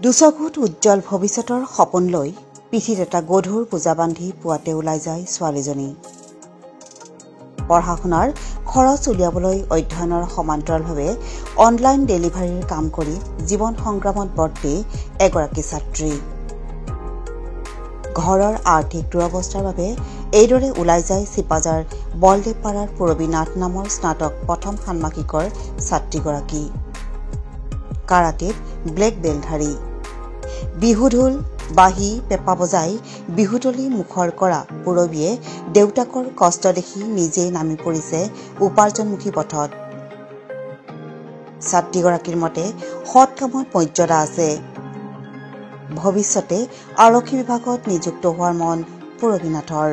দুচকুত উজ্জ্বল ভৱিষ্যতৰ সপোন লৈ পিঠিত এটা গধুৰ বোজা বান্ধি পুৱাতে ওলাই যায় ছোৱালীজনী। পঢ়া শুনাৰ খৰচ উলিয়াবলৈ অধ্যয়নৰ সমান্তৰালভাৱে অনলাইন ডেলিভাৰীৰ কাম কৰি জীৱন সংগ্ৰামত বৰ্তি এগৰাকী ছাত্ৰী। ঘৰৰ আৰ্থিক দুৰৱস্থাৰ বাবে এইদৰে ওলাই যায় চিপাজাৰ বলদেৱপাৰাৰ পূৰবীনাথ নামৰ স্নাতক প্ৰথম ষান্মাসিকৰ ছাত্ৰীগৰাকী। কাৰাটেত ব্লেক বেল্টধাৰী। বিহুঢোল বাঁহী পেঁপা বজাই বিহুতলী মুখৰ কৰা পূৰবীয়ে দেউতাকৰ কষ্ট দেখি নিজেই নামি পৰিছে উপাৰ্জনমুখী পথত। ছাত্ৰীগৰাকীৰ মতে সৎ কামত মৰ্যাদা আছে। ভৱিষ্যতে আৰক্ষী বিভাগত নিযুক্ত হোৱাৰ মন পূৰবীনাথৰ।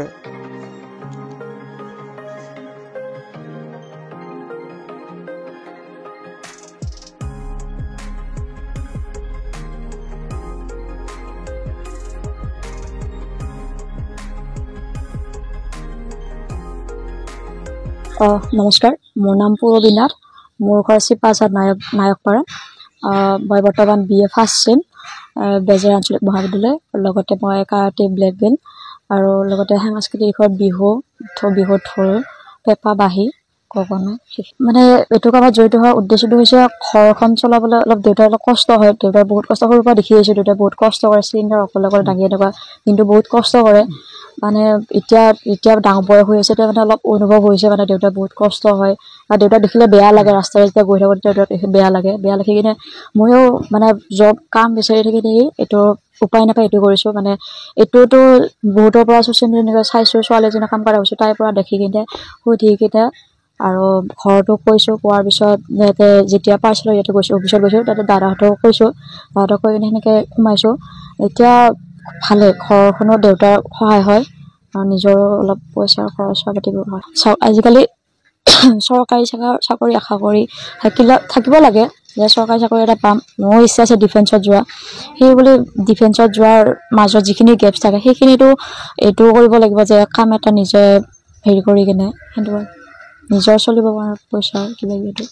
নমস্কাৰ, মোৰ নাম পূৰবীনাথ। মোৰ ঘৰ চিপাঝাৰ নায়কপাৰা। মই বৰ্তমান BA ফাৰ্ষ্ট ছেম বেজেৰ আঞ্চলিক মহাবিদ্যালয়। লগতে মই কাৰাটে ব্লেক বেল্ট আৰু লগতে সাংস্কৃতিক দিশত বিহু ঢোল পেঁপা বাঁহী গগনা। মানে এইটো কামত জড়িত হোৱাৰ উদ্দেশ্যটো হৈছে ঘৰখন চলাবলৈ অলপ দেউতাৰ অলপ কষ্ট হয়। দেউতাৰ বহুত কষ্ট সৰুৰ পৰা দেখি আহিছোঁ। দেউতাই বহুত কষ্ট কৰে, চিলিণ্ডাৰ অকলে দাঙি এনেকুৱা, কিন্তু বহুত কষ্ট কৰে। মানে এতিয়া ডাঙৰ বয়স হৈ আছে, মানে অলপ অনুভৱ হৈছে মানে দেউতাৰ বহুত কষ্ট হয়। আৰু দেউতাক দেখিলে বেয়া লাগে, ৰাস্তাৰে যেতিয়া গৈ থাকোঁ দেউতাক বেয়া লাগি কিনে ময়ো মানে কাম বিচাৰি থাকি এইটো উপায় নাপায় এইটো কৰিছোঁ। মানে এইটোতো বহুতৰ পৰা ছ'চিয়েল মিডিয়াত চাইছোঁ, ছোৱালী এজনী কাম কৰা হৈছোঁ, তাইৰ পৰা দেখি কিনে সুধি কিনে আৰু ঘৰতো কৈছোঁ। কোৱাৰ পিছত যেতিয়া পাৰ্চেলৰ ইয়াতে গৈছোঁ, অফিচত গৈছোঁ, তাতে দাদাহঁতক কৈছোঁ। দাদাহঁতক কৈ কিনে সেনেকৈ সোমাইছোঁ। এতিয়া ভালে, ঘৰখনৰ দেউতাৰ সহায় হয় আৰু নিজৰো অলপ পইচাৰ খৰচ পাতিব হয়। আজিকালি চৰকাৰী চাকৰি আশা কৰি থাকিব লাগে যে চৰকাৰী চাকৰি এটা পাম। মোৰো ইচ্ছা আছে ডিফেন্সত যোৱা। সেই বুলি ডিফেন্সত যোৱাৰ মাজত যিখিনি গেপছ থাকে সেইখিনিতো এইটো কৰিব লাগিব যে কাম এটা নিজে হেৰি কৰি কিনে সেইটো নিজৰ চলিব পৰা পইচা কিবা কিবি।